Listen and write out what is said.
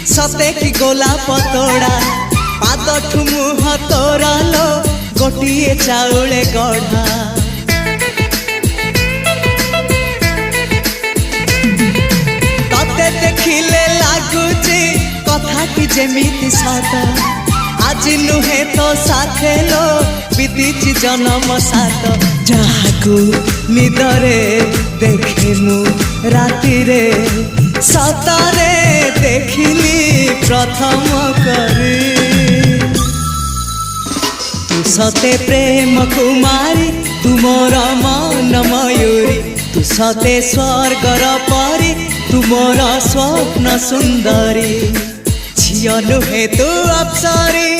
सते कि गोलाप तोड़ा पाद मुह तोरा लो गोटिए चाउले गढ़ा तते देखिले लागुची कथा कि जेमिति सत आज नुहे तो साथे लो बीतीची जन्म सात जहाकू निदरे देखे मु राति रे सतरे देखिली प्रथम करी तू सते प्रेम कुमारी तू मोर मन मयूरी तू सते स्वर्गर परी तू मोर स्वप्न सुंदरी झियो नुहे तू अप्सरी।